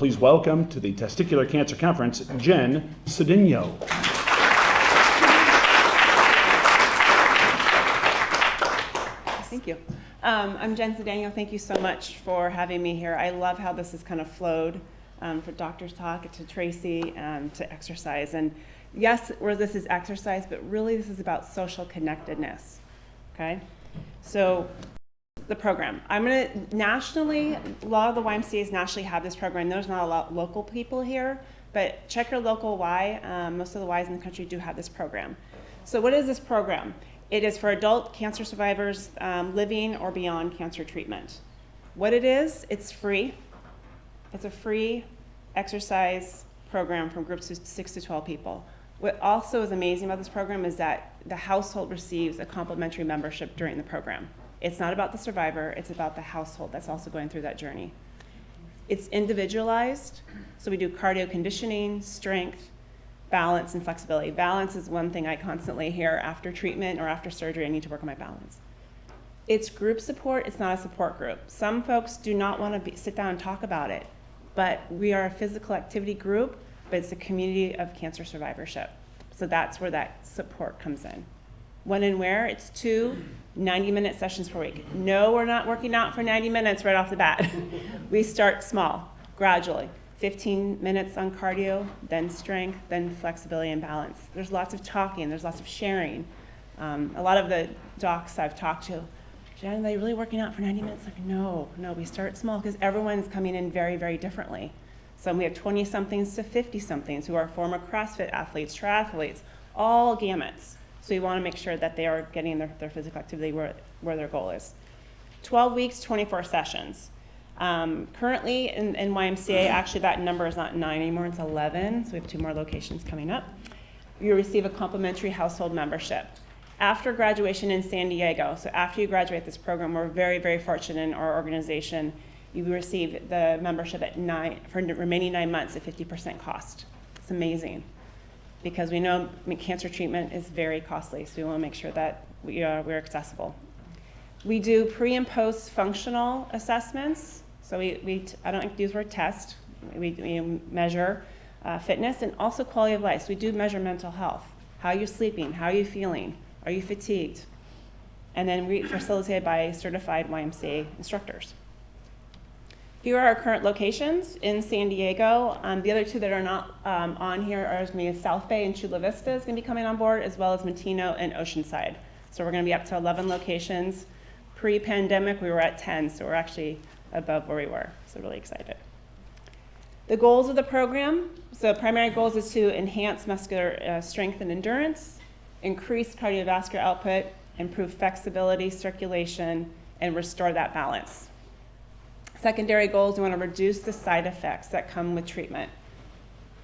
please welcome to the Testicular Cancer Conference, Jen Sedeno. Thank you. I'm Jen Sedeno. Thank you so much for having me here. I love how this has kind of flowed from doctor's talk to Tracy to exercise. And yes, where this is exercise, but really this is about social connectedness. Okay? So the program. I'm going to nationally, a lot of the YMCAs nationally have this program. There's not a lot of local people here, but check your local Y. Most of the Ys in the country do have this program. So what is this program? It is for adult cancer survivors living or beyond cancer treatment. What it is, it's free. It's a free exercise program from groups of 6 to 12 people. What also is amazing about this program is that the household receives a complimentary membership during the program. It's not about the survivor, it's about the household that's also going through that journey. It's individualized, so we do cardio conditioning, strength, balance, and flexibility. Balance is one thing I constantly hear after treatment or after surgery. I need to work on my balance. It's group support, it's not a support group. Some folks do not want to sit down and talk about it, but we are a physical activity group, but it's a community of cancer survivorship. So that's where that support comes in. When and where? It's 2 90-minute sessions per week. No, we're not working out for 90 minutes right off the bat. We start small, gradually. 15 minutes on cardio, then strength, then flexibility and balance. There's lots of talking, there's lots of sharing. A lot of the docs I've talked to, Jen, are they really working out for 90 minutes? Like, no, we start small because everyone's coming in very, very differently. So we have 20-somethings to 50-somethings who are former CrossFit athletes, triathletes, all gamuts. So we want to make sure that they are getting their physical activity where their goal is. 12 weeks, 24 sessions. Currently in YMCA, actually that number is not 9 anymore, it's 11, so we have 2 more locations coming up. You receive a complimentary household membership. After graduation in San Diego, so after you graduate this program, we're very, very fortunate in our organization, you receive the membership for the remaining 9 months at 50% cost. It's amazing, because we know cancer treatment is very costly, so we want to make sure that we're accessible. We do pre and post functional assessments. So I don't like to use the word test. We measure fitness and also quality of life. So we do measure mental health. How are you sleeping? How are you feeling? Are you fatigued? And then we facilitated by certified YMCA instructors. Here are our current locations in San Diego. The other 2 that are not on here are going to be South Bay and Chula Vista is going to be coming on board, as well as Matino and Oceanside. So we're going to be up to 11 locations. Pre-pandemic, we were at 10, so we're actually above where we were, so really excited. The goals of the program, so primary goals is to enhance muscular strength and endurance, increase cardiovascular output, improve flexibility, circulation, and restore that balance. Secondary goals, we want to reduce the side effects that come with treatment,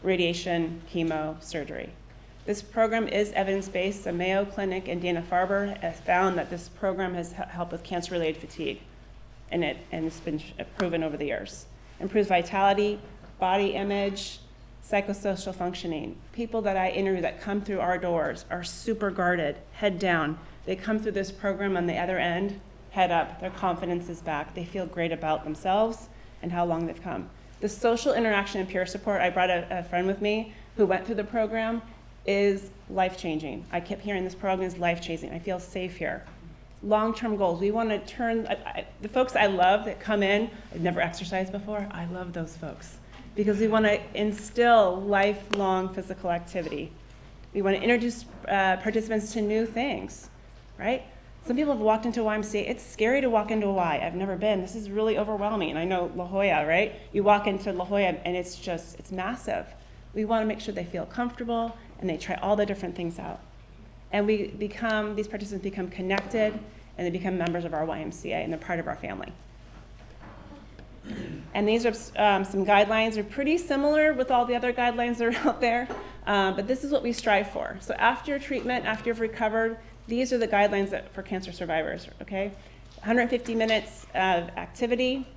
radiation, chemo, surgery. This program is evidence-based. The Mayo Clinic and Dana-Farber has found that this program has helped with cancer-related fatigue, and it's been proven over the years. Improves vitality, body image, psychosocial functioning. People that I interview that come through our doors are super guarded, head down. They come through this program on the other end, head up, their confidence is back. They feel great about themselves and how long they've come. The social interaction and peer support, I brought a friend with me who went through the program, is life-changing. I kept hearing this program is life-changing. I feel safe here. Long-term goals. We want to turn, the folks I love that come in, I've never exercised before, I love those folks because we want to instill lifelong physical activity. We want to introduce participants to new things, right? Some people have walked into YMCA. It's scary to walk into a Y. I've never been. This is really overwhelming. I know La Jolla, right? You walk into La Jolla and it's massive. We want to make sure they feel comfortable and they try all the different things out. And these participants become connected and they become members of our YMCA and they're part of our family. And these are some guidelines. They're pretty similar with all the other guidelines that are out there, but this is what we strive for. So after treatment, after you've recovered, these are the guidelines for cancer survivors, okay? 150 minutes of activity,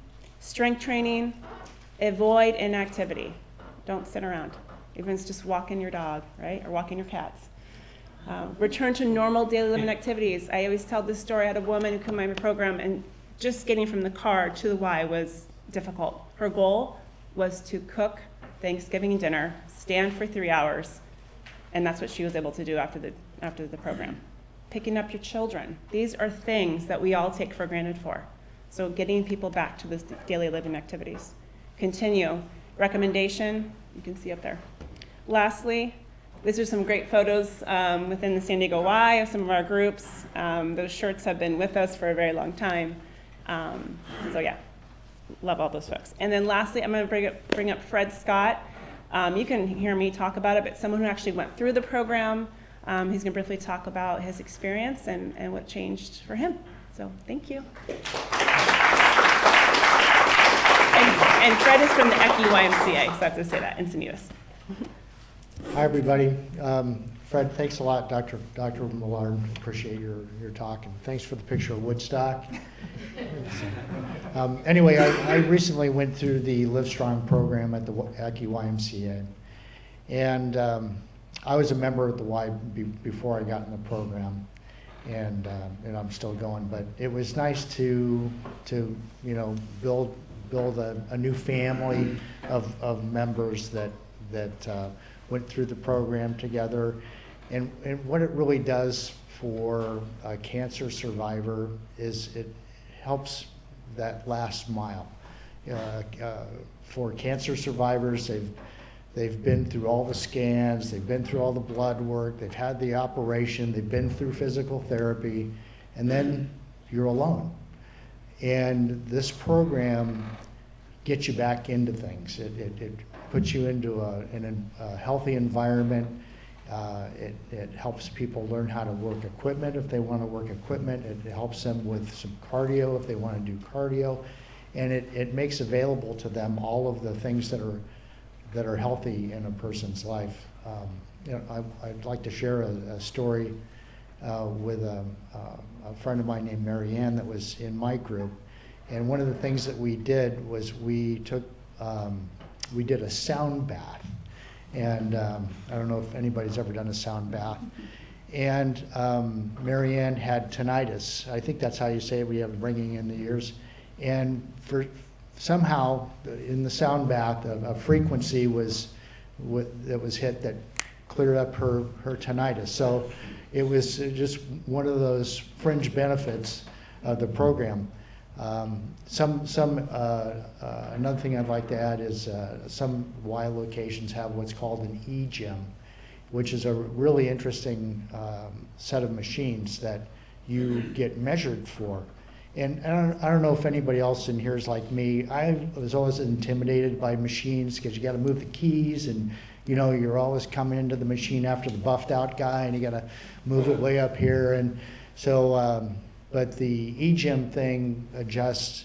strength training, avoid inactivity. Don't sit around. Even if it's just walking your dog, right? Or walking your cats. Return to normal daily living activities. I always tell this story. I had a woman who came to my program and just getting from the car to the Y was difficult. Her goal, was to cook Thanksgiving dinner, stand for 3 hours, and that's what she was able to do after the program. Picking up your children. These are things that we all take for granted for. So getting people back to those daily living activities. Continue. Recommendation, you can see up there. Lastly, these are some great photos within the San Diego Y of some of our groups. Those shirts have been with us for a very long time. So yeah, love all those folks. And then lastly, I'm going to bring up Fred Scott. You can hear me talk about it, but someone who actually went through the program. He's going to briefly talk about his experience and what changed for him. So thank you. And Fred is from the YMCA, so I have to say that, Encinitas. Hi, everybody. Fred, thanks a lot, Dr. Millard. Appreciate your talk, and thanks for the picture of Woodstock. Anyway, I recently went through the LiveStrong program at the YMCA, and I was a member of the Y before I got in the program, and I'm still going. But it was nice to build a new family of members that went through the program together. And what it really does for a cancer survivor is it helps that last mile. For cancer survivors, they've been through all the scans, they've been through all the blood work, they've had the operation, they've been through physical therapy, and then you're alone. And this program gets you back into things. It puts you into a healthy environment. It helps people learn how to work equipment if they want to work equipment. It helps them with some cardio if they want to do cardio. And it makes available to them all of the things that are healthy in a person's life. I'd like to share a story with a friend of mine named Mary Ann that was in my group. And one of the things that we did was we did a sound bath. And I don't know if anybody's ever done a sound bath. And Mary Ann had tinnitus. I think that's how you say it. We have ringing in the ears. And somehow in the sound bath, a frequency that was hit that cleared up her tinnitus. So it was just one of those fringe benefits of the program. Another thing I'd like to add is some Y locations have what's called an e-gym, which is a really interesting set of machines that you get measured for. And I don't know if anybody else in here is like me. I was always intimidated by machines because you got to move the keys, and you're always coming into the machine after the buffed out guy, and you got to move it way up here. And so, but the e-gym thing adjusts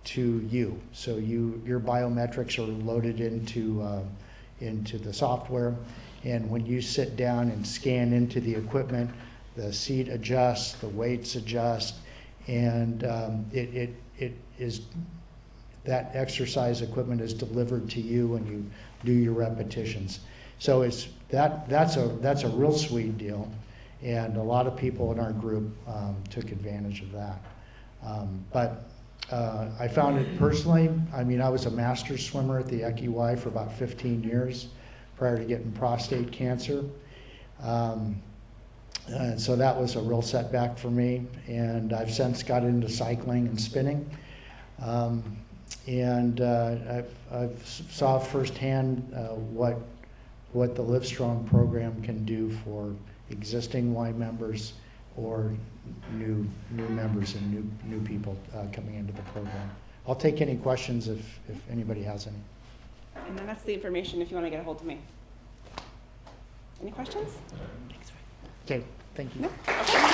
to you. So your biometrics are loaded into the software, and when you sit down and scan into the equipment, the seat adjusts, the weights adjust. And it is that exercise equipment is delivered to you when you do your repetitions. So that's a real sweet deal, and a lot of people in our group took advantage of that. But I found it personally. I mean, I was a master swimmer at the Y for about 15 years prior to getting prostate cancer. And so that was a real setback for me, and I've since got into cycling and spinning. And I've saw firsthand what the LiveStrong program can do for existing Y members or new members and new people coming into the program. I'll take any questions if anybody has any. And then that's the information if you want to get a hold of me. Any questions? Okay, thank you. No? Okay.